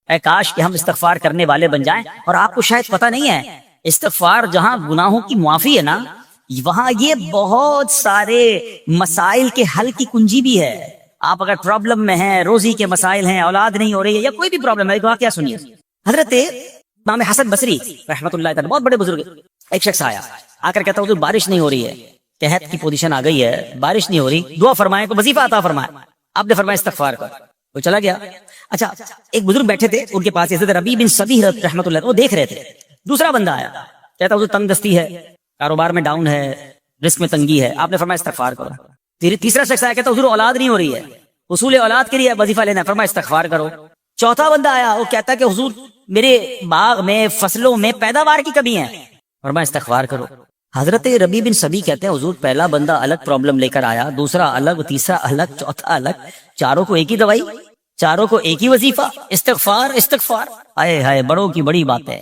اے کاش کہ ہم استغفار کرنے والے بن جائیں. اور آپ کو شاید پتہ نہیں ہے استغفار جہاں گناہوں کی معافی ہے نا، وہاں یہ بہت سارے مسائل کے حل کی کنجی بھی ہے. آپ اگر پرابلم میں ہیں، روزی کے مسائل ہیں، اولاد نہیں ہو رہی ہے یا کوئی بھی پرابلم ہے، کیا سنیے. حضرت امام حسن بصری رحمۃ اللہ تعالی بہت بڑے بزرگ، ایک شخص آیا آ کر کہتا حضور بارش نہیں ہو رہی ہے، قحط کی پوزیشن آ گئی ہے، بارش نہیں ہو رہی، دعا فرمائیں تو وظیفہ عطا فرمائیں. آپ نے فرمایا استغفار کر، وہ چلا گیا. اچھا ایک بزرگ بیٹھے تھے ان کے پاس حضرت ربیع بن صبیح رحمۃ اللہ، وہ دیکھ رہے تھے. دوسرا بندہ آیا کہتا حضور تنگ دستی ہے، کاروبار میں ڈاؤن ہے، رزق میں تنگی ہے. آپ نے فرمایا استغفار کرو. تیسرا شخص آیا کہتا حضور اولاد نہیں ہو رہی ہے، حصول اولاد کے لیے وظیفہ لینا ہے، فرمایا استغفار کرو. چوتھا بندہ آیا وہ کہتا ہے کہ حضور میرے باغ میں فصلوں میں پیداوار کی کمی ہے، فرمایا استغفار کرو. حضرت ربیع بن صبیح کہتے ہیں حضور پہلا بندہ الگ پرابلم لے کر آیا، دوسرا الگ، تیسرا الگ، چوتھا الگ، چاروں کو ایک ہی دوائی، چاروں کو ایک ہی وظیفہ، استغفار استغفار. آئے ہائے بڑوں کی بڑی بات ہے.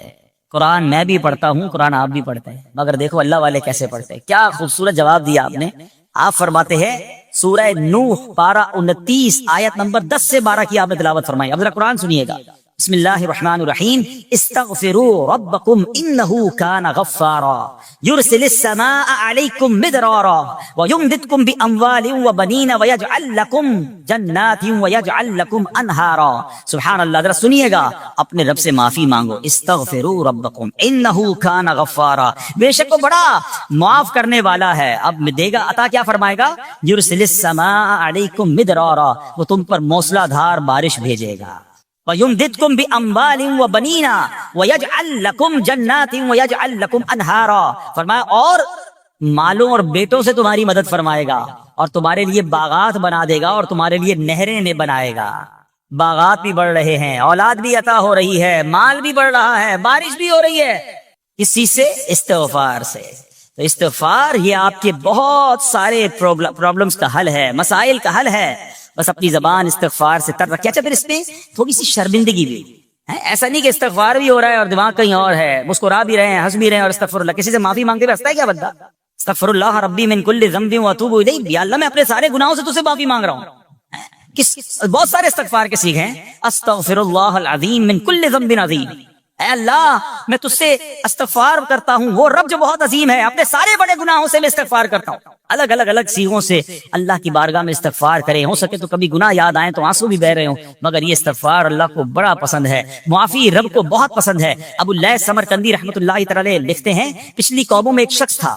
قرآن میں بھی پڑھتا ہوں، قرآن آپ بھی پڑھتے ہیں، مگر دیکھو اللہ والے کیسے پڑھتے ہیں. کیا خوبصورت جواب دیا آپ نے. آپ فرماتے ہیں سورہ نوح پارہ 29 آیت نمبر 10 سے 12 کی آپ نے تلاوت فرمائی. اب ذرا قرآن سنیے گا. بسم اللہ الرحمن الرحیم استغفروا ربکم انہ کان غفارا یرسل السماء علیکم مدرارا ویمددکم باموال وبنین ویجعل لکم جنات ویجعل لکم انہارا. سبحان اللہ. ذرا سنیے گا، اپنے رب سے معافی مانگو. استغفروا ربکم انہ کان غفارا، بے شک وہ بڑا معاف کرنے والا ہے. اب دے گا عطا، کیا فرمائے گا؟ یرسل السماء علیکم مدرارا، وہ تم پر موسلا دھار بارش بھیجے گا. وَيُمْدِدْكُمْ بِأَمْوَالٍ وَبَنِينَ وَيَجْعَلْ لَكُمْ جَنَّاتٍ وَيَجْعَلْ لَكُمْ أَنْهَارًا. فرمایا اور مالوں اور بیٹوں سے تمہاری مدد فرمائے گا اور تمہارے لیے باغات بنا دے گا اور تمہارے لیے نہریں میں بنائے گا. باغات بھی بڑھ رہے ہیں، اولاد بھی عطا ہو رہی ہے، مال بھی بڑھ رہا ہے، بارش بھی ہو رہی ہے. کسی سے؟ استغفار سے. تو استغفار یہ آپ کے بہت سارے پرابلمز کا حل ہے، مسائل کا حل ہے. بس اپنی زبان استغفار سے تر رکھے. اچھا پھر اس میں تھوڑی سی شرمندگی بھی ہے. ایسا نہیں کہ استغفار بھی ہو رہا ہے اور دماغ کہیں اور ہے، مسکرا بھی رہے ہیں، ہنس بھی رہے ہیں اور استغفر اللہ. کسی سے معافی مانگتے ہوئے ہنستا ہے کیا بندہ؟ استغفر اللہ ربی من کل ذنب واتوب الیہ، یا اللہ میں اپنے سارے گناہوں سے تجھ سے معافی مانگ رہا ہوں. بہت سارے استغفار کے سیکھے ہیں. استغفر اللہ العظیم من کل ذنب عظیم، اے اللہ میں تجھ سے استغفار کرتا ہوں، وہ رب جو بہت عظیم ہے، اپنے سارے بڑے گناہوں سے میں استغفار کرتا ہوں. الگ سیغوں سے اللہ کی بارگاہ میں استغفار کریں. ہو سکے تو کبھی گناہ یاد آئیں تو آنسو بھی بہ رہے ہوں، مگر یہ استغفار اللہ کو بڑا پسند ہے، معافی رب کو بہت پسند ہے. ابو اللیث سمرقندی رحمۃ اللہ تعالی لکھتے ہیں پچھلی قوموں میں ایک شخص تھا،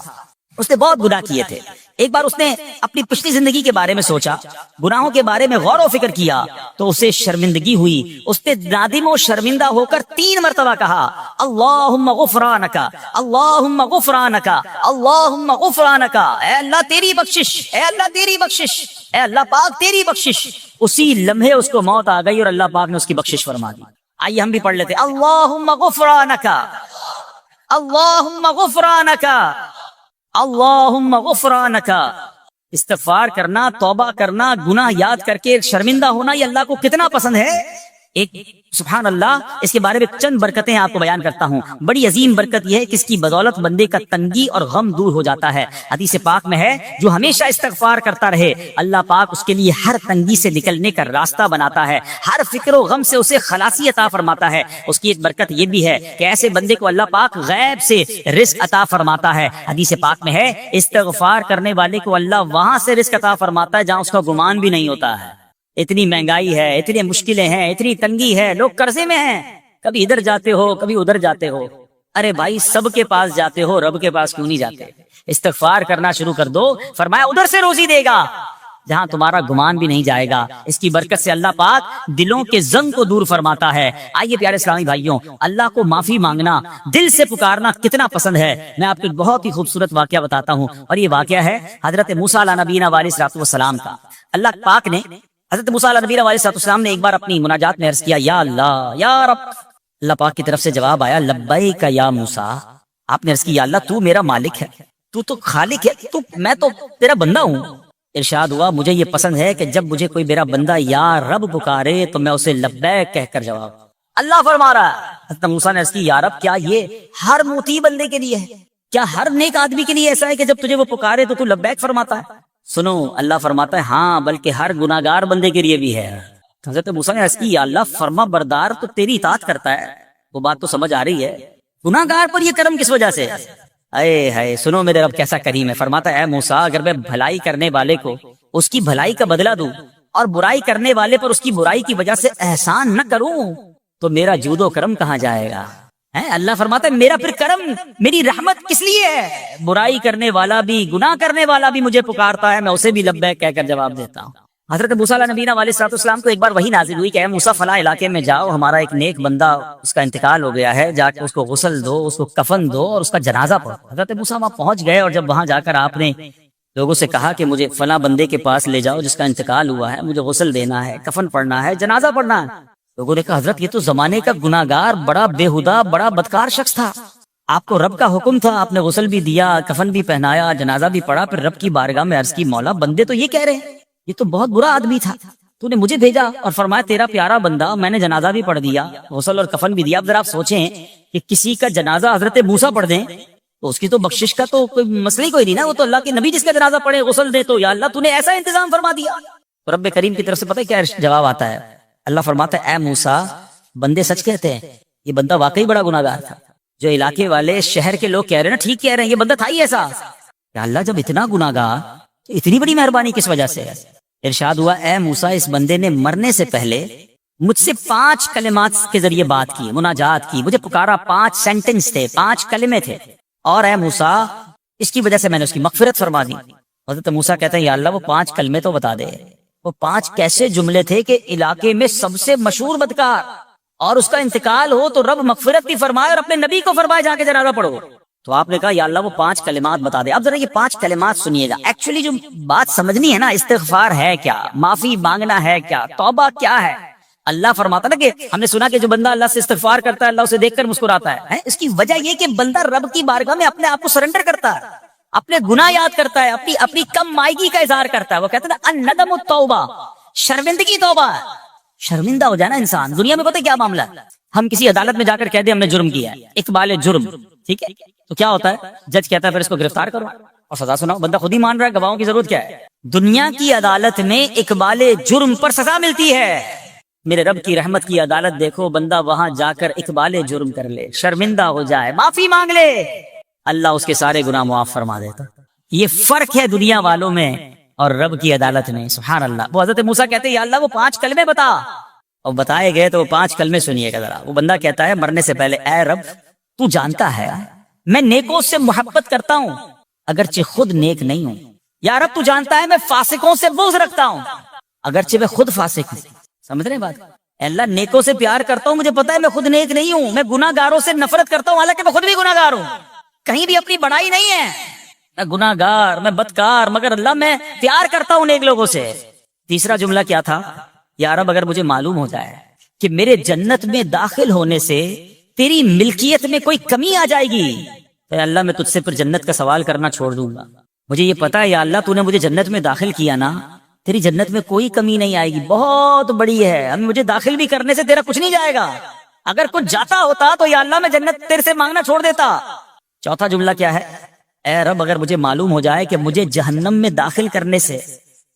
اس نے بہت گناہ کیے تھے. ایک بار اس نے اپنی پچھلی زندگی کے بارے میں سوچا، گناہوں کے بارے میں غور و فکر کیا تو اسے شرمندگی ہوئی. اس نے نادم و شرمندہ ہو کر 3 مرتبہ کہا اللہم غفرانک اللہم غفرانک اللہم غفرانک، اے اللہ تیری بخشش، اے اللہ تیری بخشش، اے اللہ پاک تیری بخشش. اسی لمحے اس کو موت آ گئی اور اللہ پاک نے اس کی بخشش فرما دی. آئیے ہم بھی پڑھ لیتے اللہم غفرانک اللہم غفرانک اللہم غفرانک. استغفار کرنا، توبہ کرنا، گناہ یاد کر کے شرمندہ ہونا، یہ اللہ کو کتنا پسند ہے. ایک سبحان اللہ، اس کے بارے میں چند برکتیں آپ کو بیان کرتا ہوں. بڑی عظیم برکت یہ ہے کہ اس کی بدولت بندے کا تنگی اور غم دور ہو جاتا ہے. حدیث پاک میں ہے جو ہمیشہ استغفار کرتا رہے اللہ پاک اس کے لیے ہر تنگی سے نکلنے کا راستہ بناتا ہے، ہر فکر و غم سے اسے خلاصی عطا فرماتا ہے. اس کی ایک برکت یہ بھی ہے کہ ایسے بندے کو اللہ پاک غیب سے رزق عطا فرماتا ہے. حدیث پاک میں ہے استغفار کرنے والے کو اللہ وہاں سے رزق عطا فرماتا ہے جہاں اس کا گمان بھی نہیں ہوتا ہے. اتنی مہنگائی ہے، اتنی مشکلیں ہیں، اتنی تنگی ہے، لوگ قرضے میں ہیں، کبھی ادھر جاتے ہو کبھی ادھر جاتے ہو. ارے بھائی سب کے پاس جاتے ہو، رب کے پاس کیوں نہیں جاتے؟ استغفار کرنا شروع کر دو، فرمایا ادھر سے روزی دے گا جہاں تمہارا گمان بھی نہیں جائے گا. اس کی برکت سے اللہ پاک دلوں کے زنگ کو دور فرماتا ہے. آئیے پیارے اسلامی بھائیوں، اللہ کو معافی مانگنا، دل سے پکارنا کتنا پسند ہے. میں آپ کو ایک بہت ہی خوبصورت واقعہ بتاتا ہوں، اور یہ واقعہ ہے حضرت موسیٰ علیہ نبینا علیہ الصلوۃ والسلام کا. اللہ پاک نے حضرت موسیٰ علیہ نبینا علیہ السلام نے ایک بار اپنی مناجات میں عرض کیا یا اللہ یا رب. اللہ پاک کی طرف سے جواب آیا لبیک یا موسیٰ. آپ نے عرض کی یا اللہ تو میرا مالک ہے، تو خالق ہے، میں تو تیرا بندہ ہوں. ارشاد ہوا مجھے یہ پسند ہے کہ جب مجھے کوئی میرا بندہ یا رب پکارے تو میں اسے لبیک کہہ کر جواب. اللہ فرما رہا ہے حضرت موسیٰ نے عرض کی یا رب کیا یہ ہر موتی بندے کے لیے ہے؟ کیا ہر نیک آدمی کے لیے ایسا ہے کہ جب تجھے وہ پکارے تو لبیک فرماتا ہے؟ سنو اللہ فرماتا ہے ہاں بلکہ ہر گناہگار بندے کے لیے بھی ہے. حضرت موسیٰ نے عرض کی یا اللہ فرما بردار تو تیری اطاعت کرتا ہے، وہ بات تو سمجھ آ رہی ہے، گناہ گار پر یہ کرم کس وجہ سے؟ اے ہے سنو میرے رب کیسا کریم ہے، فرماتا ہے اے موسیٰ اگر میں بھلائی کرنے والے کو اس کی بھلائی کا بدلہ دوں اور برائی کرنے والے پر اس کی برائی کی وجہ سے احسان نہ کروں تو میرا جود و کرم کہاں جائے گا؟ اللہ فرماتا ہے میرا پھر کرم، میری رحمت کس لیے ہے؟ برائی کرنے والا بھی گناہ کرنے والا بھی مجھے پکارتا ہے، میں اسے بھی لبیک کہہ کر جواب دیتا ہوں۔ حضرت موسیٰ علیہ نبینا علیہ السلام کو ایک بار وحی نازل ہوئی کہ اے موسیٰ فلاں علاقے میں جاؤ، ہمارا ایک نیک بندہ اس کا انتقال ہو گیا ہے، جا کے اس کو غسل دو، اس کو کفن دو اور اس کا جنازہ پڑھو۔ حضرت موسیٰ وہاں پہنچ گئے اور جب وہاں جا کر آپ نے لوگوں سے کہا کہ مجھے فلاں بندے کے پاس لے جاؤ جس کا انتقال ہوا ہے، مجھے غسل دینا ہے، کفن پڑھنا ہے، جنازہ پڑھنا ہے، لوگوں نے کہا حضرت یہ تو زمانے کا گناہگار، بڑا بےہودہ، بڑا بدکار شخص تھا، آپ کو رب کا حکم تھا، آپ نے غسل بھی دیا، کفن بھی پہنایا، جنازہ بھی پڑھا، پھر رب کی بارگاہ میں عرض کی مولا بندے تو یہ کہہ رہے ہیں یہ تو بہت برا آدمی تھا، تو نے مجھے بھیجا اور فرمایا تیرا پیارا بندہ، میں نے جنازہ بھی پڑھ دیا، غسل اور کفن بھی دیا۔ اب ذرا آپ سوچیں کہ کسی کا جنازہ حضرت موسیٰ پڑھ دیں تو اس کی تو بخشش کا تو کوئی مسئلہ ہی کوئی نہیں نا، وہ تو اللہ کے نبی جس کا جنازہ پڑھے غسل دے تو یا اللہ تو نے ایسا انتظام فرما دیا۔ تو رب کریم کی طرف سے پتہ ہے کیا جواب آتا ہے؟ اللہ فرماتا ہے اے موسیٰ بندے سچ کہتے ہیں، یہ بندہ واقعی بڑا گناہگار تھا، جو علاقے والے شہر کے لوگ کہہ رہے ہیں نا ٹھیک کہہ رہے ہیں، یہ بندہ تھا ہی ایسا۔ یا اللہ جب اتنا گناہگار تو اتنی بڑی مہربانی کس وجہ سے؟ ارشاد ہوا اے موسیٰ اس بندے نے مرنے سے پہلے مجھ سے 5 کلمات کے ذریعے بات کی، مناجات کی، مجھے پکارا، 5 سینٹنس تھے، 5 کلمے تھے، اور اے موسیٰ اس کی وجہ سے میں نے اس کی مغفرت فرما دی۔ حضرت موسیٰ کہتے ہیں یا اللہ وہ 5 کلمے تو بتا دے، وہ 5 کیسے جملے تھے کہ علاقے میں سب سے مشہور بدکار اور اس کا انتقال ہو تو رب مغفرت بھی فرمائے اور اپنے نبی کو فرمائے جا کے جنازہ پڑھو۔ تو آپ نے کہا یا اللہ وہ 5 کلمات بتا دے۔ اب ذرا یہ 5 کلمات سنیے گا، ایکچولی جو بات سمجھنی ہے نا، استغفار ہے کیا، معافی مانگنا ہے کیا، توبہ کیا ہے؟ اللہ فرماتا نا کہ ہم نے سنا کہ جو بندہ اللہ سے استغفار کرتا ہے اللہ اسے دیکھ کر مسکراتا ہے، اس کی وجہ یہ کہ بندہ رب کی بارگاہ میں اپنے آپ کو سرنڈر کرتا ہے، اپنے گناہ یاد کرتا ہے، اپنی کم مائگی کا اظہار کرتا ہے۔ وہ کہتے ہیں نا الندم التوبہ، شرمندگی توبہ ہے، شرمندہ ہو جانا انسان۔ دنیا میں پتہ کیا معاملہ ہے، ہم کسی عدالت میں جا کر کہہ دیں ہم نے جرم کیا ہے، اقبال جرم، ٹھیک ہے، تو کیا ہوتا ہے، جج کہتا ہے پھر اس کو گرفتار کرو اور سزا سناؤ، بندہ خود ہی مان رہا ہے، گواہوں کی ضرورت کیا ہے؟ دنیا کی عدالت میں اقبال جرم پر سزا ملتی ہے، میرے رب کی رحمت کی عدالت دیکھو، بندہ وہاں جا کر اقبال جرم کر لے، شرمندہ ہو جائے، معافی مانگ لے، اللہ اس کے سارے گناہ معاف فرما دیتا۔ یہ فرق ہے دنیا والوں میں اور رب کی عدالت میں، سبحان اللہ۔ وہ حضرت موسیٰ کہتے ہیں یا اللہ وہ 5 کلمے بتا، اور بتائے گئے تو وہ 5 کلمے سنیے گا ذرا۔ وہ بندہ کہتا ہے مرنے سے پہلے اے رب تو جانتا ہے میں نیکوں سے محبت کرتا ہوں اگرچہ خود نیک نہیں ہوں، یا رب تو جانتا ہے میں فاسقوں سے بغض رکھتا ہوں اگرچہ میں خود فاسق ہوں۔ سمجھ رہے بات؟ اے اللہ نیکوں سے پیار کرتا ہوں، مجھے پتا ہے میں خود نیک نہیں ہوں، میں گناہ گاروں سے نفرت کرتا ہوں حالانکہ میں خود بھی گناہ گار ہوں، کہیں بھی اپنی بڑائی نہیں ہے، میں گناہ گار، میں بدکار، مگر اللہ میں پیار کرتا ہوں نیک لوگوں سے۔ تیسرا جملہ کیا تھا؟ یا رب اگر مجھے معلوم ہو جائے کہ میرے جنت میں داخل ہونے سے تیری ملکیت میں کوئی کمی آ جائے گی تو اللہ میں تجھ سے پھر جنت کا سوال کرنا چھوڑ دوں گا۔ مجھے یہ پتا ہے یا اللہ تو نے مجھے جنت میں داخل کیا نا، تیری جنت میں کوئی کمی نہیں آئے گی، بہت بڑی ہے، اب مجھے داخل بھی کرنے سے تیرا کچھ نہیں جائے گا، اگر کچھ جاتا ہوتا تو یا اللہ میں جنت تیرے سے مانگنا چھوڑ دیتا۔ چوتھا جملہ کیا ہے؟ اے رب اگر مجھے معلوم ہو جائے کہ مجھے جہنم میں داخل کرنے سے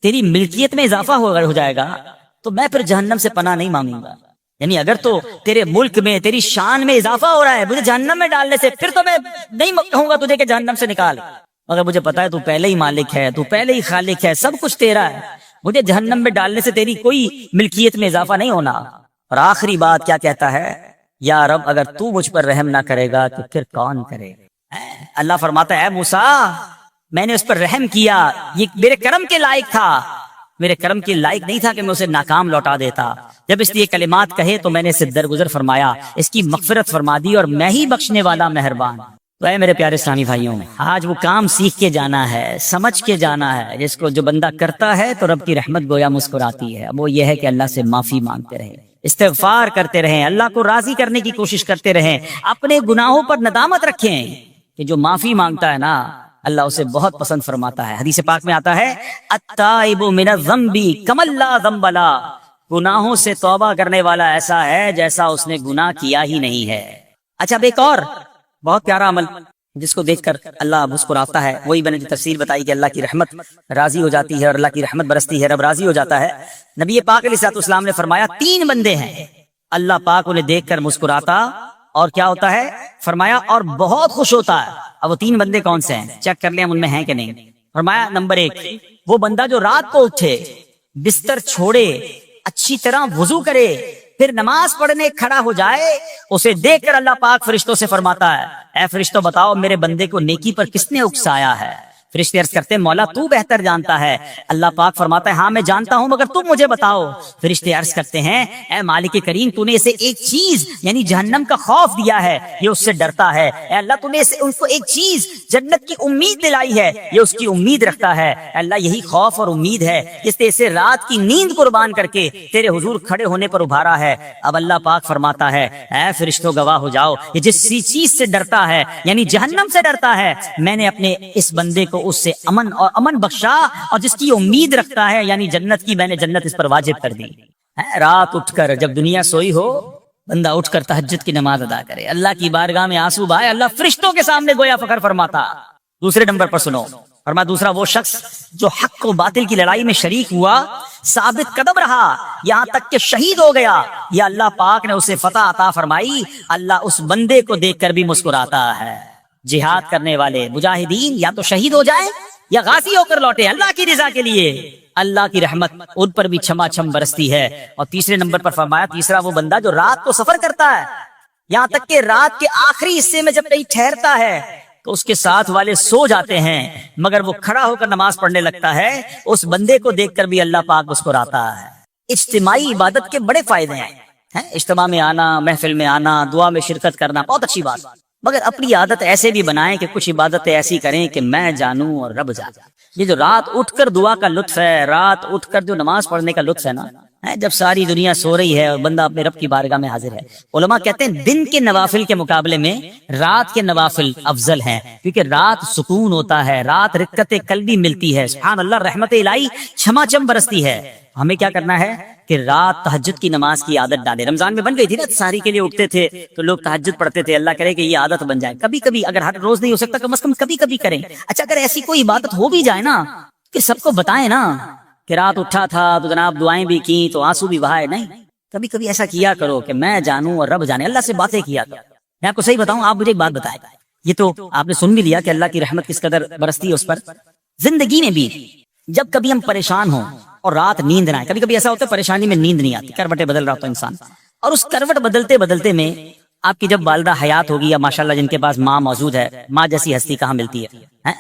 تیری ملکیت میں اضافہ ہو جائے گا تو میں پھر جہنم سے پناہ نہیں مانگوں گا، یعنی اگر تو تیرے ملک میں تیری شان میں اضافہ ہو رہا ہے مجھے جہنم میں ڈالنے سے، پھر تو میں نہیں کہوں گا تجھے کہ جہنم سے نکال، مگر مجھے پتا ہے تو پہلے ہی مالک ہے، تو پہلے ہی خالق ہے، سب کچھ تیرا ہے، مجھے جہنم میں ڈالنے سے تیری کوئی ملکیت میں اضافہ نہیں ہونا۔ اور آخری بات کیا کہتا ہے؟ یا رب اگر تو مجھ پر رحم نہ کرے گا تو پھر کون کرے گا؟ اللہ فرماتا ہے اے موسیٰ میں نے اس پر رحم کیا، یہ میرے کرم کے لائق تھا، میرے کرم کے لائق نہیں تھا کہ میں اسے ناکام لوٹا دیتا، جب اس لیے کلمات کہے تو میں نے اسے درگزر فرمایا، اس کی مغفرت فرما دی اور میں ہی بخشنے والا مہربان۔ تو اے میرے پیارے اسلامی بھائیوں، آج وہ کام سیکھ کے جانا ہے، سمجھ کے جانا ہے، جس کو جو بندہ کرتا ہے تو رب کی رحمت گویا مسکراتی ہے، وہ یہ ہے کہ اللہ سے معافی مانگتے رہیں، استغفار کرتے رہیں، اللہ کو راضی کرنے کی کوشش کرتے رہیں، اپنے گناہوں پر ندامت رکھیں کہ جو معافی مانگتا ہے نا اللہ اسے بہت پسند فرماتا ہے۔ حدیث پاک میں آتا ہے التائب من الذنب کمن لا ذنب لہ، گناہوں سے توبہ کرنے والا ایسا ہے جیسا اس نے گناہ کیا ہی نہیں ہے۔ اچھا اب ایک اور بہت پیارا عمل جس کو دیکھ کر اللہ مسکراتا ہے. وہی میں نے جو تفسیر بتائی کہ اللہ کی رحمت راضی ہو جاتی ہے اور اللہ کی رحمت برستی ہے, رب راضی ہو جاتا ہے. نبی پاک علیہ الصلوۃ والسلام نے فرمایا 3 بندے ہیں اللہ پاک انہیں دیکھ کر مسکراتا اور کیا ہوتا ہے, فرمایا اور بہت خوش ہوتا ہے. اب وہ 3 بندے کون سے ہیں چیک کر لیں ہم ان میں ہیں کہ نہیں. فرمایا نمبر 1 وہ بندہ جو رات کو اٹھے, بستر چھوڑے, اچھی طرح وضو کرے, پھر نماز پڑھنے کھڑا ہو جائے, اسے دیکھ کر اللہ پاک فرشتوں سے فرماتا ہے اے فرشتوں بتاؤ میرے بندے کو نیکی پر کس نے اکسایا ہے. فرشتے عرض کرتے ہیں مولا تو بہتر جانتا ہے. اللہ پاک فرماتا ہے ہاں میں جانتا ہوں مگر تم مجھے بتاؤ. فرشتے عرض کرتے ہیں اے مالک کریم تو نے اسے ایک چیز یعنی جہنم کا خوف دیا ہے, یہ اس سے ڈرتا ہے. اے اللہ تو نے اس کو ایک چیز جنت کی امید دلائی ہے, یہ اس کی امید رکھتا ہے. اے اللہ یہی خوف اور امید ہے جس نے اسے رات کی نیند قربان کر کے تیرے حضور کھڑے ہونے پر ابھارا ہے. اب اللہ پاک فرماتا ہے اے فرشتوں گواہ ہو جاؤ یہ جس چیز سے ڈرتا ہے یعنی جہنم سے ڈرتا ہے, میں نے اپنے اس بندے کو اس سے امن بخشا, اور جس کی امید رکھتا ہے یعنی جنت کی, میں نے جنت اس پر واجب کر دی. رات اٹھ کر جب دنیا سوئی ہو بندہ اٹھ کر تہجد کی نماز ادا کرے, اللہ کی بارگاہ میں آنسو بہائے, اللہ فرشتوں کے سامنے گویا فخر فرماتا. دوسرے نمبر پر سنو فرمایا دوسرا وہ شخص جو حق و باطل کی لڑائی میں شریک ہوا, ثابت قدم رہا یہاں تک کہ شہید ہو گیا, یا اللہ پاک نے اسے فتح عطا فرمائی. اللہ اس بندے کو دیکھ کر بھی مسکراتا ہے. جہاد کرنے والے مجاہدین یا تو شہید ہو جائیں یا غازی ہو کر لوٹے اللہ کی رضا کے لیے, اللہ کی رحمت ان پر بھی چھما چھم برستی ہے. اور تیسرے نمبر پر فرمایا تیسرا وہ بندہ جو رات کو سفر کرتا ہے, یہاں تک کہ رات کے آخری حصے میں جب کہیں ٹھہرتا ہے تو اس کے ساتھ والے سو جاتے ہیں مگر وہ کھڑا ہو کر نماز پڑھنے لگتا ہے, اس بندے کو دیکھ کر بھی اللہ پاک مسکراتا ہے. اجتماعی عبادت کے بڑے فائدے ہیں, اجتماع میں آنا, محفل میں آنا, دعا میں شرکت کرنا بہت اچھی بات, مگر اپنی عادت ایسے بھی بنائیں کہ کچھ عبادتیں ایسی کریں کہ میں جانوں اور رب جانے. یہ جو رات اٹھ کر دعا کا لطف ہے, رات اٹھ کر جو نماز پڑھنے کا لطف ہے نا, جب ساری دنیا سو رہی ہے اور بندہ اپنے رب کی بارگاہ میں حاضر ہے. علماء کہتے ہیں دن کے نوافل کے مقابلے میں رات کے نوافل افضل ہیں, کیونکہ رات سکون ہوتا ہے, رات رقت قلبی ملتی ہے. سبحان اللہ, رحمت الہی چھما چھم برستی ہے. ہمیں کیا کرنا ہے کہ رات تہجد کی نماز کی عادت ڈالے. رمضان میں بن گئی تھی نا, سحری کے لیے اٹھتے تھے تو لوگ تہجد پڑھتے تھے. اللہ کرے کہ یہ عادت بن جائے. کبھی کبھی, اگر ہر روز نہیں ہو سکتا کم از کم کبھی کبھی کریں. اچھا اگر ایسی کوئی عبادت ہو بھی جائے نا کہ سب کو بتائیں نا کہ رات اٹھا تھا تو جناب دعائیں بھی کی تو آنسو بھی بہائے, نہیں کبھی کبھی ایسا کیا کرو کہ میں جانوں اور رب جانے, اللہ سے باتیں کیا کرو. میں آپ کو صحیح بتاؤں, آپ مجھے ایک بات بتائیں, یہ تو آپ نے سن بھی لیا کہ اللہ کی رحمت کس قدر برستی ہے اس پر. زندگی میں بھی جب کبھی ہم پریشان ہوں اور رات نیند نہ آئے, کبھی کبھی ایسا ہوتا ہے پریشانی میں نیند نہیں آتی, کروٹیں بدل رہا ہوتا ہے انسان, اور اس کروٹ بدلتے بدلتے میں آپ کی جب والدہ حیات ہوگی یا ماشاءاللہ جن کے پاس ماں موجود ہے, ماں جیسی ہستی کہاں ملتی ہے.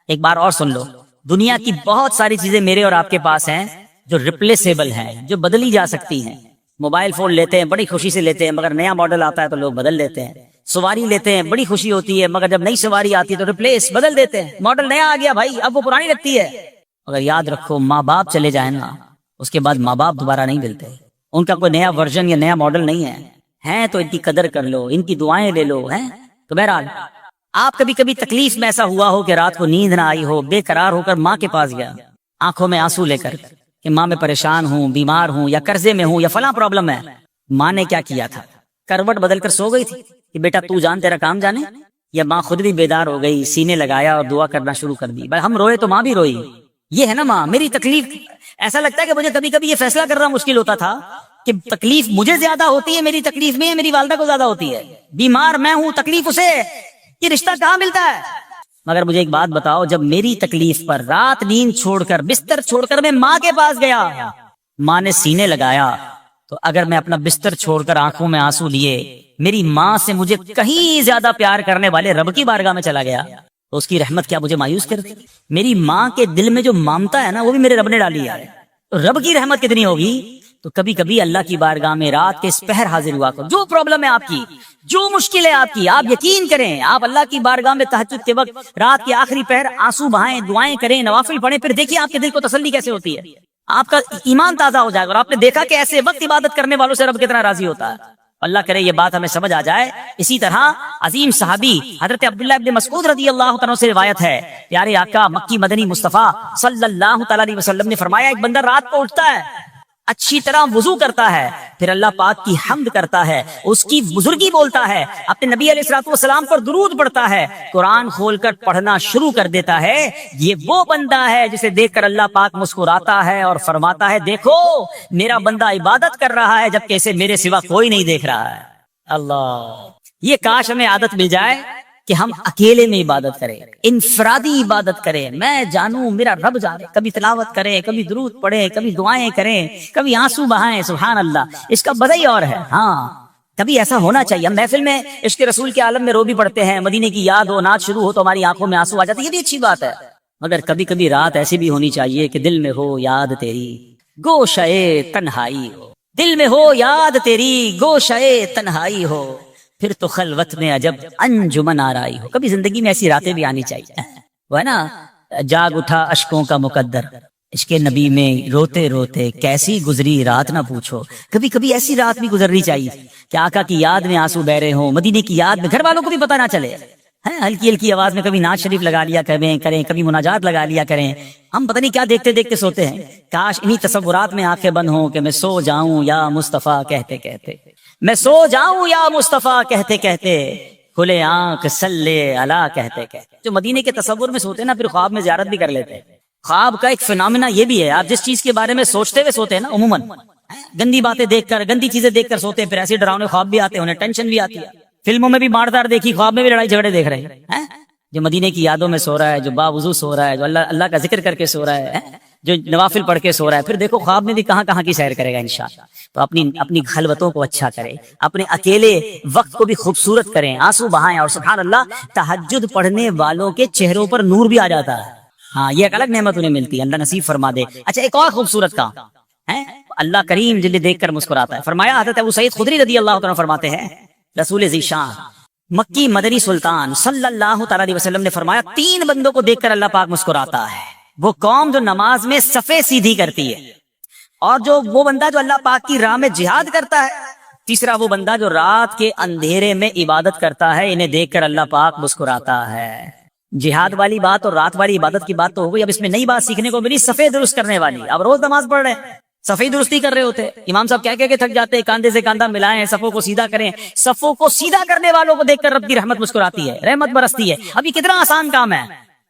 ایک بار اور سن لو, دنیا کی بہت ساری چیزیں میرے اور آپ کے پاس ہیں جو ریپلیسیبل ہیں, جو بدلی جا سکتی ہیں. موبائل فون لیتے ہیں بڑی خوشی سے لیتے ہیں, مگر نیا ماڈل آتا ہے تو لوگ بدل لیتے ہیں. سواری لیتے ہیں بڑی خوشی ہوتی ہے, مگر جب نئی سواری آتی ہے تو ریپلیس بدل دیتے ہیں. ماڈل نیا آ گیا بھائی, اب وہ پرانی لگتی ہے. مگر یاد رکھو ماں باپ چلے جائیں نا, اس کے بعد ماں باپ دوبارہ نہیں ملتے. ان کا کوئی نیا ورژن یا نیا ماڈل نہیں ہے تو ان کی قدر کر لو, ان کی دعائیں لے لو. تو بہرحال آپ کبھی کبھی تکلیف میں ایسا ہوا ہو کہ رات کو نیند نہ آئی ہو, بے قرار ہو کر ماں کے پاس گیا آنکھوں میں آنسو لے کر کہ ماں میں پریشان ہوں, بیمار ہوں, یا قرضے میں ہوں, یا فلاں پرابلم ہے. ماں نے کیا کیا تھا, کروٹ بدل کر سو گئی تھی کہ بیٹا تو جان تیرا کام جانے, یا ماں خود بھی بیدار ہو گئی, سینے لگایا اور دعا کرنا شروع کر دی. بھائی ہم روئے تو ماں بھی روئی. یہ ہے نا ماں. میری تکلیف, ایسا لگتا ہے کہ مجھے کبھی کبھی یہ فیصلہ کرنا مشکل ہوتا تھا کہ تکلیف مجھے زیادہ ہوتی ہے میری تکلیف میں, میری والدہ کو زیادہ ہوتی ہے. بیمار میں ہوں, تکلیف اسے, یہ رشتہ کہاں ملتا ہے. مگر مجھے ایک بات بتاؤ, جب میری تکلیف پر رات نیند چھوڑ کر, بستر چھوڑ کر میں ماں کے پاس گیا, ماں نے سینے لگایا, تو اگر میں اپنا بستر چھوڑ کر آنکھوں میں آنسو لیے میری ماں سے مجھے کہیں زیادہ پیار کرنے والے رب کی بارگاہ میں چلا گیا, تو اس کی رحمت کیا مجھے مایوس کرتی. میری ماں کے دل میں جو مامتا ہے نا وہ بھی میرے رب نے ڈالی ہے. تو رب کی رحمت کتنی ہوگی. تو کبھی کبھی اللہ کی بارگاہ میں رات کے اس پہر حاضر ہوا کرو. جو پرابلم ہے آپ کی, جو مشکل ہے آپ کی, آپ یقین کریں, آپ اللہ کی بارگاہ میں تہجد کے وقت رات کے آخری پہر آنسو بہائیں, دعائیں کریں, نوافل پڑھیں, پھر دیکھیے آپ کے دل کو تسلی کیسے ہوتی ہے. آپ کا ایمان تازہ ہو جائے گا, اور آپ نے دیکھا کہ ایسے وقت عبادت کرنے والوں سے رب کتنا راضی ہوتا ہے. اللہ کرے یہ بات ہمیں سمجھ آ جائے. اسی طرح عظیم صحابی حضرت عبداللہ ابن مسعود رضی اللہ تعالیٰ سے روایت ہے, پیارے آقا مکی مدنی مصطفیٰ صلی اللہ تعالیٰ علیہ وسلم نے فرمایا, ایک بندہ رات کو اٹھتا ہے, اچھی طرح وضو کرتا ہے، پھر اللہ پاک کی حمد کرتا ہے، اس کی بزرگی بولتا ہے، اپنے نبی علیہ الصلوۃ والسلام پر درود پڑھتا ہے، قرآن کھول کر پڑھنا شروع کر دیتا ہے، یہ وہ بندہ ہے جسے دیکھ کر اللہ پاک مسکراتا ہے اور فرماتا ہے دیکھو میرا بندہ عبادت کر رہا ہے جبکہ اسے میرے سوا کوئی نہیں دیکھ رہا ہے۔ اللہ، یہ کاش ہمیں عادت مل جائے کہ ہم اکیلے میں عبادت کریں، انفرادی عبادت کریں، میں جانوں میرا رب جانے، کبھی تلاوت کریں، کبھی درود پڑھیں، کبھی دعائیں کریں، کبھی آنسو بہائیں، سبحان اللہ، اس کا بدئی اور ہے۔ ہاں کبھی ایسا ہونا چاہیے، ہم محفل میں عشق رسول کے عالم میں رو بھی پڑھتے ہیں، مدینے کی یاد ہو، نعت شروع ہو تو ہماری آنکھوں میں آنسو آ جاتے ہیں، یہ بھی اچھی بات ہے، مگر کبھی کبھی رات ایسی بھی ہونی چاہیے کہ دل میں ہو یاد تیری گوشئے تنہائی ہو، دل میں ہو یاد تیری گوشئے تنہائی ہو، پھر تو خلوت میں عجب انجمن آرائی ہو۔ کبھی زندگی میں ایسی راتیں بھی آنی چاہیے، وہ ہے نا، جاگ اٹھا اشکوں کا مقدر، عشق نبی میں روتے روتے کیسی گزری رات نہ پوچھو۔ کبھی کبھی ایسی رات بھی گزرنی چاہیے کہ آقا کی یاد میں آنسو بہ رہے ہوں، مدینے کی یاد میں، گھر والوں کو بھی پتہ نہ چلے، ہلکی ہلکی آواز میں کبھی نعت شریف لگا لیا کریں، کبھی مناجات لگا لیا کریں، ہم پتہ نہیں کیا دیکھتے دیکھتے سوتے ہیں۔ کاش انہی تصورات میں آنکھیں بند ہوں کہ میں سو جاؤں یا مصطفیٰ کہتے کہتے، میں سو جاؤں یا مصطفیٰ کہتے کہتے، کھلے آنکھ صلی علی کہتے کہتے۔ جو مدینے کے تصور میں سوتے ہیں نا، پھر خواب میں زیارت بھی کر لیتے ہیں۔ خواب کا ایک فنامنا یہ بھی ہے، آپ جس چیز کے بارے میں سوچتے ہوئے سوتے ہیں نا، عموماً گندی باتیں دیکھ کر، گندی چیزیں دیکھ کر سوتے ہیں، پھر ایسے ڈراؤنے خواب بھی آتے ہیں، انہیں ٹینشن بھی آتی ہے، فلموں میں بھی مار دار دیکھی، خواب میں بھی لڑائی جھگڑے دیکھ رہے ہیں۔ جو مدینے کی یادوں میں سو رہا ہے، جو باوضو سو رہا ہے، جو اللہ کا ذکر کر کے سو رہا ہے، جو نوافل پڑھ کے سو رہا ہے، پھر دیکھو خواب میں بھی کہاں کہاں کی سیر کرے گا انشاءاللہ۔ تو اپنی خلوتوں کو اچھا کریں، اپنے اکیلے وقت کو بھی خوبصورت کریں، آنسو بہائیں، اور سبحان اللہ تہجد پڑھنے والوں کے چہروں پر نور بھی آ جاتا ہے۔ ہاں یہ ایک الگ نعمت انہیں ملتی ہے، اللہ نصیب فرما دے۔ اچھا ایک اور خوبصورت کام ہے، اللہ کریم جنہیں دیکھ کر مسکراتا ہے۔ فرمایا حضرت ابو سعید خدری رضی اللہ عنہ فرماتے ہیں، رسول ذیشان مکی مدنی سلطان صلی اللہ تعالی علیہ وسلم نے فرمایا 3 بندوں کو دیکھ کر اللہ پاک مسکراتا ہے، وہ قوم جو نماز میں صفیں سیدھی کرتی ہے، اور وہ بندہ جو اللہ پاک کی راہ میں جہاد کرتا ہے، تیسرا وہ بندہ جو رات کے اندھیرے میں عبادت کرتا ہے، انہیں دیکھ کر اللہ پاک مسکراتا ہے۔ جہاد والی بات اور رات والی عبادت کی بات تو ہو گئی، اب اس میں نئی بات سیکھنے کو ملی، صفیں درست کرنے والی۔ اب روز نماز پڑھ رہے ہیں، صفیں درستی کر رہے ہوتے، امام صاحب کہہ کے تھک جاتے، کاندھے سے کاندھا ملائیں، صفوں کو سیدھا کریں، صفوں کو سیدھا کرنے والوں کو دیکھ کر رب کی رحمت مسکراتی ہے، رحمت برستی ہے۔ اب یہ کتنا آسان کام ہے،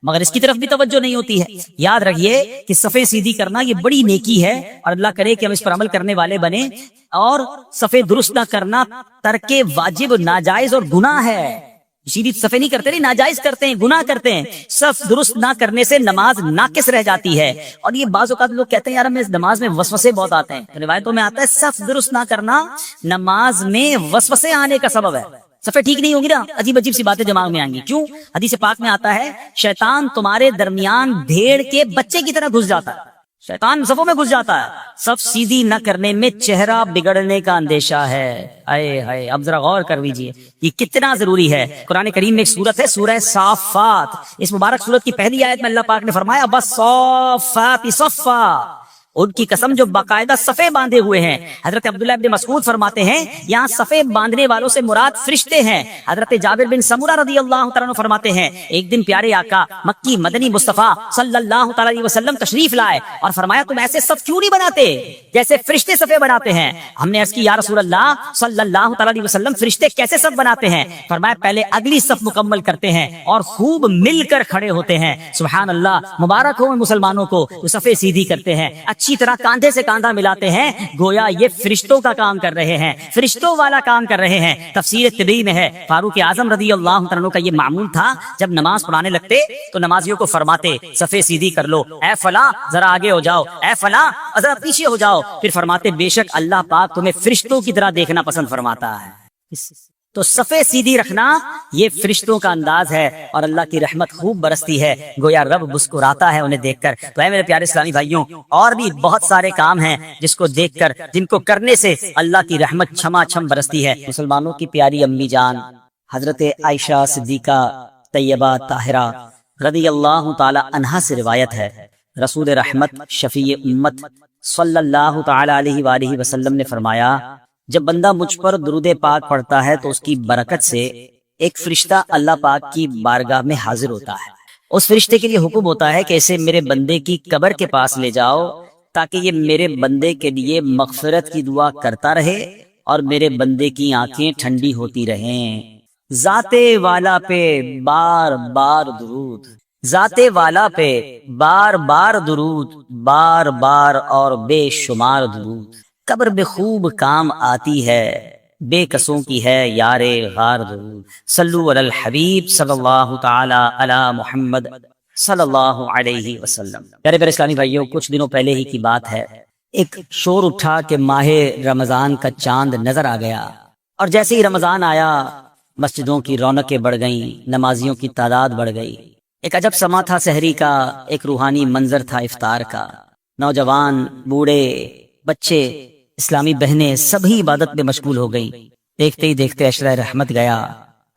مگر اس کی طرف بھی توجہ نہیں ہوتی ہے۔ یاد رکھیے کہ صفیں سیدھی کرنا یہ بڑی نیکی ہے، اور اللہ کرے کہ ہم اس پر عمل کرنے والے بنے، اور صفیں درست نہ کرنا ترک واجب، ناجائز اور گناہ ہے۔ سیدھی صفیں نہیں کرتے، نہیں ناجائز کرتے ہیں، گناہ کرتے ہیں۔ صف درست نہ کرنے سے نماز ناقص رہ جاتی ہے، اور یہ بعض اوقات لوگ کہتے ہیں یار ہمیں نماز میں وسوسے بہت آتے ہیں، روایتوں میں آتا ہے صف درست نہ کرنا نماز میں وسوسے آنے کا سبب ہے۔ صفیں ٹھیک نہیں ہوگی نا، عجیب عجیب سی باتیں دماغ میں آئیں گی۔ کیوں؟ حدیث پاک میں آتا ہے شیطان تمہارے درمیان بھیڑ کے بچے کی طرح گھس جاتا ہے، شیطان صفوں میں گھس جاتا ہے۔ صف سیدھی نہ کرنے میں چہرہ بگڑنے کا اندیشہ ہے۔ اے ہائے، اب ذرا غور کر لیجیے یہ کتنا ضروری ہے۔ قرآن کریم میں ایک سورت ہے سورہ صافات، اس مبارک سورت کی پہلی آیت میں اللہ پاک نے فرمایا وَالصَّافَّاتِ صَفًّا، ان کی قسم جو باقاعدہ صفیں باندھے ہوئے ہیں۔ حضرت عبداللہ ابن مسعود فرماتے ہیں یہاں صفیں باندھنے والوں سے مراد فرشتے ہیں۔ حضرت جابر بن سمورہ رضی اللہ تعالیٰ عنہ فرماتے ہیں ایک دن پیارے آقا مکی مدنی مصطفیٰ صلی اللہ تعالیٰ علیہ وسلم تشریف لائے اور فرمایا تم ایسے صف کیوں نہیں بناتے جیسے فرشتے صفیں بناتے ہیں؟ ہم نے عرض کی یا رسول اللہ صلی اللہ تعالیٰ علیہ وسلم فرشتے کیسے صف بناتے ہیں؟ فرمایا پہلے اگلی صف مکمل کرتے ہیں اور خوب مل کر کھڑے ہوتے ہیں۔ سبحان اللہ، مبارک ہو مسلمانوں کو جو صفیں سیدھی کرتے ہیں، اچھی طرح کاندھے سے کاندھا ملاتے ہیں، گویا یہ فرشتوں کا کام کر رہے ہیں، فرشتوں والا کام کر رہے ہیں۔ تفسیر طبری میں ہے فاروق اعظم رضی اللہ عنہ کا یہ معمول تھا، جب نماز پڑھانے لگتے تو نمازیوں کو فرماتے صفیں سیدھی کر لو، اے فلاں ذرا آگے ہو جاؤ، اے فلاں ذرا پیچھے ہو جاؤ، پھر فرماتے بے شک اللہ پاک تمہیں فرشتوں کی طرح دیکھنا پسند فرماتا ہے۔ تو صفیں سیدھی رکھنا یہ فرشتوں کا انداز ہے، اور اللہ کی رحمت خوب برستی ہے، گویا رب مسکراتا ہے انہیں دیکھ کر۔ تو اے میرے پیارے اسلامی بھائیوں، اور بھی بہت سارے کام ہیں جس کو دیکھ کر، جن کو کرنے سے اللہ کی رحمت چھما چھم برستی ہے۔ مسلمانوں کی پیاری امی جان حضرت عائشہ صدیقہ طیبہ طاہرہ رضی اللہ تعالی عنہا سے روایت ہے، رسول رحمت شفیع امت صلی اللہ تعالی علیہ وآلہ وسلم نے فرمایا جب بندہ مجھ پر درود پاک پڑھتا ہے تو اس کی برکت سے ایک فرشتہ اللہ پاک کی بارگاہ میں حاضر ہوتا ہے۔ اس فرشتے کے لیے حکم ہوتا ہے کہ اسے میرے بندے کی قبر کے پاس لے جاؤ تاکہ یہ میرے بندے کے لیے مغفرت کی دعا کرتا رہے اور میرے بندے کی آنکھیں ٹھنڈی ہوتی رہیں۔ ذات والا پہ بار بار درود، ذات والا پہ بار بار درود، بار بار اور بے شمار درود، قبر میں خوب کام آتی ہے، بے کسوں کی ہے یار غار درود۔ صلو علی الحبیب صلی اللہ تعالی علی محمد صلی اللہ علیہ وسلم۔ پیارے پیارے اسلامی بھائیوں، کچھ دنوں پہلے ہی کی بات ہے، ایک شور اٹھا کہ ماہ رمضان کا چاند نظر آ گیا، اور جیسے ہی رمضان آیا مسجدوں کی رونقیں بڑھ گئیں، نمازیوں کی تعداد بڑھ گئی۔ ایک عجب سما تھا سحری کا، ایک روحانی منظر تھا افطار کا۔ نوجوان، بوڑھے، بچے، اسلامی بہنیں سبھی عبادت میں مشغول ہو گئی۔ دیکھتے ہی دیکھتے عشرہ رحمت گیا،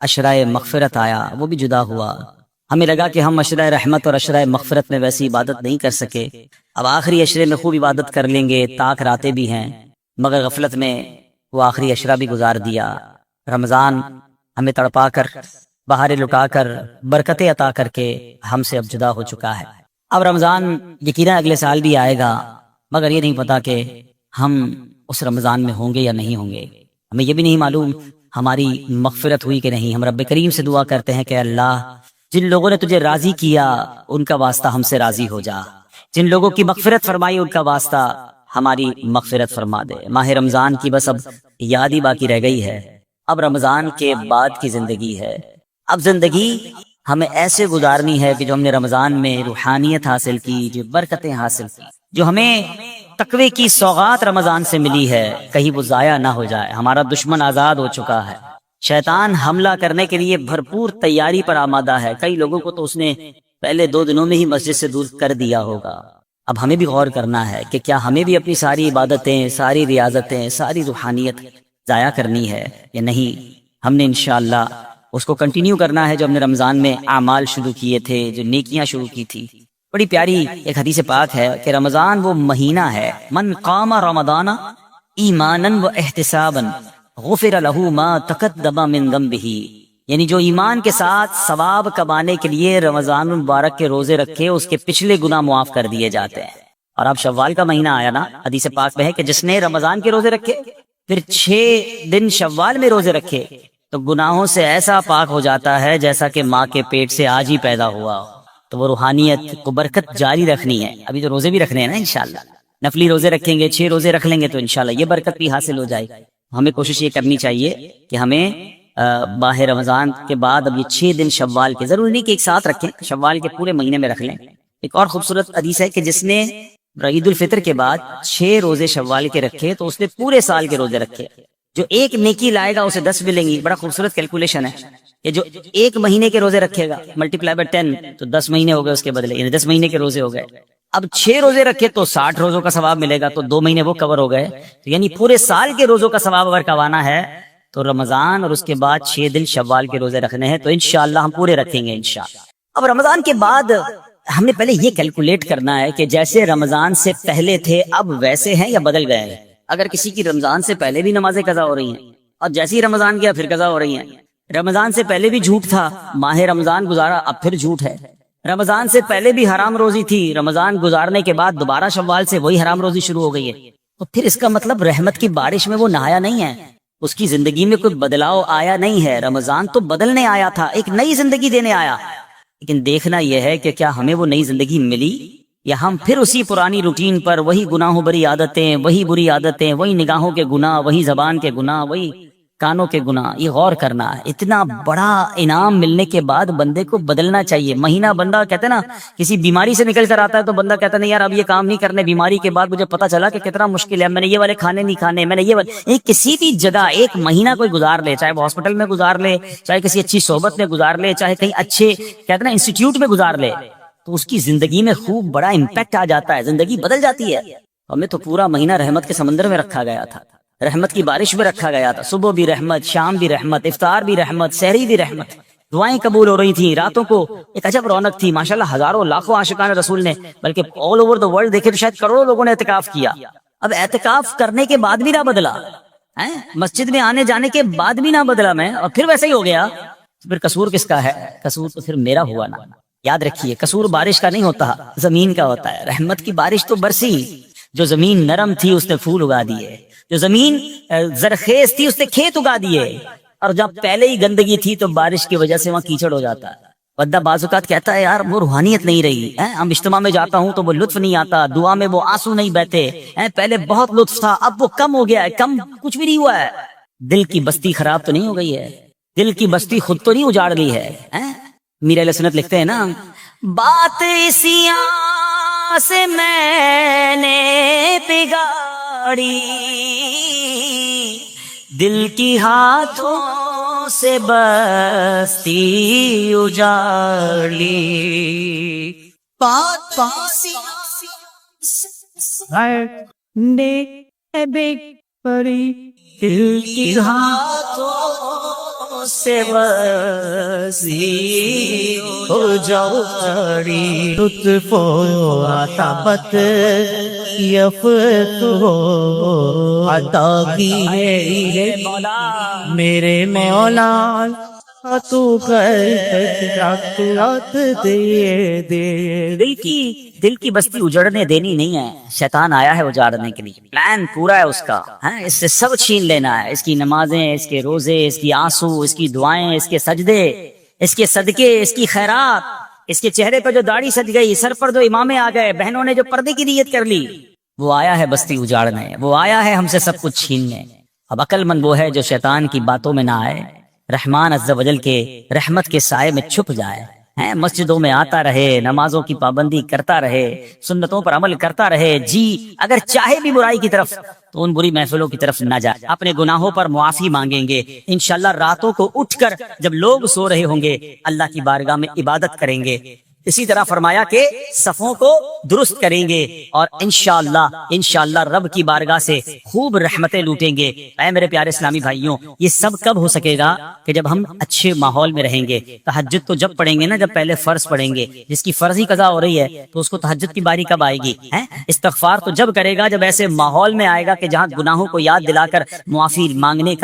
عشرہ مغفرت آیا، وہ بھی جدا ہوا۔ ہمیں لگا کہ ہم عشرہ رحمت اور عشرہ مغفرت میں ویسی عبادت نہیں کر سکے، اب آخری عشرے میں خوب عبادت کر لیں گے، تاک راتیں بھی ہیں، مگر غفلت میں وہ آخری عشرہ بھی گزار دیا۔ رمضان ہمیں تڑپا کر، بہاریں لٹا کر، برکتیں عطا کر کے ہم سے اب جدا ہو چکا ہے۔ اب رمضان یقینا اگلے سال بھی آئے گا، مگر یہ نہیں پتا کہ ہم اس رمضان میں ہوں گے یا نہیں ہوں گے۔ ہمیں یہ بھی نہیں معلوم ہماری مغفرت ہوئی کہ نہیں۔ ہم رب کریم سے دعا کرتے ہیں کہ اللہ، جن لوگوں نے تجھے راضی کیا ان کا واسطہ ہم سے راضی ہو جا، جن لوگوں کی مغفرت فرمائی ان کا واسطہ ہماری مغفرت فرما دے۔ ماہ رمضان کی بس اب یاد ہی باقی رہ گئی ہے، اب رمضان کے بعد کی زندگی ہے۔ اب زندگی ہمیں ایسے گزارنی ہے کہ جو ہم نے رمضان میں روحانیت حاصل کی، جو برکتیں حاصل کی، جو ہمیں تقوی کی سوغات رمضان سے ملی ہے، کہیں وہ ضائع نہ ہو جائے۔ ہمارا دشمن آزاد ہو چکا ہے، شیطان حملہ کرنے کے لیے بھرپور تیاری پر آمادہ ہے۔ کئی لوگوں کو تو اس نے پہلے 2 دنوں میں ہی مسجد سے دور کر دیا ہوگا۔ اب ہمیں بھی غور کرنا ہے کہ کیا ہمیں بھی اپنی ساری عبادتیں، ساری ریاضتیں، ساری روحانیت ضائع کرنی ہے یا نہیں۔ ہم نے انشاءاللہ اس کو کنٹینیو کرنا ہے جو ہم نے رمضان میں اعمال شروع کیے تھے، جو نیکیاں شروع کی تھی۔ بڑی پیاری ایک حدیث پاک ہے کہ رمضان وہ مہینہ ہے، من قام رمضان ایمانا و احتسابا غفر له ما تقدم من ذنبه، یعنی جو ایمان کے ساتھ ثواب کمانے کے لیے رمضان المبارک کے روزے رکھے، اس کے پچھلے گناہ معاف کر دیے جاتے ہیں۔ اور اب شوال کا مہینہ آیا نا، حدیث پاک میں ہے کہ جس نے رمضان کے روزے رکھے پھر 6 دن شوال میں روزے رکھے تو گناہوں سے ایسا پاک ہو جاتا ہے جیسا کہ ماں کے پیٹ سے آج ہی پیدا ہوا ہو۔ تو وہ روحانیت کو برکت جاری رکھنی ہے۔ ابھی تو روزے بھی رکھنے ہیں نا انشاءاللہ، نفلی روزے رکھیں گے، 6 روزے رکھ لیں گے تو انشاءاللہ یہ برکت بھی حاصل ہو جائے گی۔ ہمیں کوشش یہ کرنی چاہیے کہ ہمیں ماہ رمضان کے بعد اب یہ 6 دن شوال کے، ضروری نہیں کہ ایک ساتھ رکھیں، شوال کے پورے مہینے میں رکھ لیں۔ ایک اور خوبصورت حدیث ہے کہ جس نے عید الفطر کے بعد 6 روزے شوال کے رکھے تو اس نے پورے سال کے روزے رکھے۔ جو ایک نیکی لائے گا اسے 10 ملیں گی۔ بڑا خوبصورت کیلکولیشن ہے کہ جو 1 مہینے کے روزے رکھے گا ملٹیپلائی بائی 10 تو 10 مہینے ہو گئے اس کے بدلے، یعنی 10 مہینے کے روزے ہو گئے۔ اب 6 روزے رکھے تو 60 روزوں کا ثواب ملے گا، تو 2 مہینے وہ کور ہو گئے، تو یعنی پورے سال کے روزوں کا ثواب اگر کمانا ہے تو رمضان اور اس کے بعد 6 دن شوال کے روزے رکھنے ہیں، تو انشاءاللہ ہم پورے رکھیں گے انشاءاللہ۔ اب رمضان کے بعد ہم نے پہلے یہ کیلکولیٹ کرنا ہے کہ جیسے رمضان سے پہلے تھے اب ویسے ہیں یا بدل گئے ہیں۔ اگر کسی کی رمضان سے پہلے بھی نمازیں قضا ہو رہی ہیں اور جیسے ہی رمضان گیا پھر قضا ہو رہی ہیں، رمضان سے پہلے بھی جھوٹ تھا، ماہ رمضان گزارا اب پھر جھوٹ ہے، رمضان سے پہلے بھی حرام روزی تھی، رمضان گزارنے کے بعد دوبارہ شوال سے وہی حرام روزی شروع ہو گئی ہے، تو پھر اس کا مطلب رحمت کی بارش میں وہ نہایا نہیں ہے، اس کی زندگی میں کوئی بدلاؤ آیا نہیں ہے۔ رمضان تو بدلنے آیا تھا، ایک نئی زندگی دینے آیا، لیکن دیکھنا یہ ہے کہ کیا ہمیں وہ نئی زندگی ملی یا ہم پھر اسی پرانی روٹین پر، وہی گناہوں بری عادتیں، وہی بری عادتیں، وہی نگاہوں کے گناہ، وہی زبان کے گناہ، وہی کانوں کے گناہ۔ یہ غور کرنا ہے، اتنا بڑا انعام ملنے کے بعد بندے کو بدلنا چاہیے۔ مہینہ بندہ کہتے نا کسی بیماری سے نکل کر آتا ہے تو بندہ کہتا نہیں یار اب یہ کام نہیں کرنے، بیماری کے بعد مجھے پتا چلا کہ کتنا مشکل ہے، میں نے یہ والے کھانے نہیں کھانے، میں نے یہ والے، کسی بھی جگہ ایک مہینہ کوئی گزار لے، چاہے وہ ہاسپٹل میں گزار لے، چاہے کسی اچھی صحبت میں گزار لے، چاہے کہیں اچھے کہتے نا انسٹیٹیوٹ میں گزار لے، تو اس کی زندگی میں خوب بڑا امپیکٹ آ جاتا ہے، زندگی بدل جاتی ہے۔ ہمیں تو پورا مہینہ رحمت کے سمندر میں رکھا گیا تھا، رحمت کی بارش میں رکھا گیا تھا، صبح بھی رحمت، شام بھی رحمت، افطار بھی رحمت، سحری بھی رحمت، دعائیں قبول ہو رہی تھیں، راتوں کو ایک عجب رونق تھی، ماشاءاللہ ہزاروں لاکھوں عاشقان رسول نے، بلکہ آل اوور دا ورلڈ دیکھے تو شاید کروڑوں لوگوں نے اعتکاف کیا۔ اب اعتکاف کرنے کے بعد بھی نہ بدلا، مسجد میں آنے جانے کے بعد بھی نہ بدلا میں، اور پھر ویسے ہی ہو گیا، تو پھر قصور کس کا ہے؟ قصور تو پھر میرا ہوا نا۔ یاد رکھیے قصور بارش کا نہیں ہوتا، زمین کا ہوتا ہے۔ رحمت کی بارش تو برسی، جو زمین نرم تھی اس نے پھول اگا دیے، جو زمین زرخیز تھی اس نے کھیت اگا دیے، اور جب پہلے ہی گندگی تھی تو بارش کی وجہ سے وہاں کیچڑ ہو جاتا ہے۔ بندہ بعض اوقات کہتا ہے یار وہ روحانیت نہیں رہی، ہم اجتماع میں جاتا ہوں تو وہ لطف نہیں آتا، دعا میں وہ آنسو نہیں بہتے، پہلے بہت لطف تھا اب وہ کم ہو گیا ہے، کم کچھ بھی نہیں ہوا ہے۔ دل کی بستی خراب تو نہیں ہو گئی ہے، دل کی بستی خود تو نہیں اجاڑ لی ہے۔ میرے علیہ سنت لکھتے ہیں نا، بات اسی آس سے میں نے بگاڑی، دل کی ہاتھوں سے بستی اجاڑی، بات دل کی ہاتھوں سے بستی اجاڑی، لطف و عطابت یفت و عطا کی میرے مولا، تو دل کی بستی اجڑنے دینی نہیں ہے، شیطان آیا ہے اجاڑنے کے لیے، پلان پورا ہے اس کا، اس سے سب چھین لینا ہے، اس کی نمازیں، اس کے روزے، اس کی آنسو، اس کی دعائیں، اس کے سجدے، اس کے صدقے، اس کی خیرات، اس کے چہرے پر جو داڑھی سج گئی، سر پر جو امامے آ گئے، بہنوں نے جو پردے کی نیت کر لی، وہ آیا ہے بستی اجاڑنے، وہ آیا ہے ہم سے سب کچھ چھیننے۔ اب عقل مند وہ ہے جو شیطان کی باتوں میں نہ آئے، رحمان عز و جل کے رحمت کے سائے میں چھپ جائے، مسجدوں میں آتا رہے، نمازوں کی پابندی کرتا رہے، سنتوں پر عمل کرتا رہے، جی اگر چاہے بھی برائی کی طرف تو ان بری محفلوں کی طرف نہ جائے، اپنے گناہوں پر معافی مانگیں گے، انشاءاللہ راتوں کو اٹھ کر جب لوگ سو رہے ہوں گے اللہ کی بارگاہ میں عبادت کریں گے۔ اسی طرح فرمایا کہ صفوں کو درست کریں گے اور انشاءاللہ رب کی بارگاہ سے خوب رحمتیں لوٹیں گے۔ اے میرے پیارے اسلامی بھائیوں، یہ سب کب ہو سکے گا کہ جب ہم اچھے ماحول میں رہیں گے۔ تہجد تو جب پڑھیں گے نا جب پہلے فرض پڑھیں گے، جس کی فرض ہی قضا ہو رہی ہے تو اس کو تہجد کی باری کب آئے گی؟ استغفار تو جب کرے گا جب ایسے ماحول میں آئے گا کہ جہاں گناہوں کو یاد دلا کر معافی مانگنے کا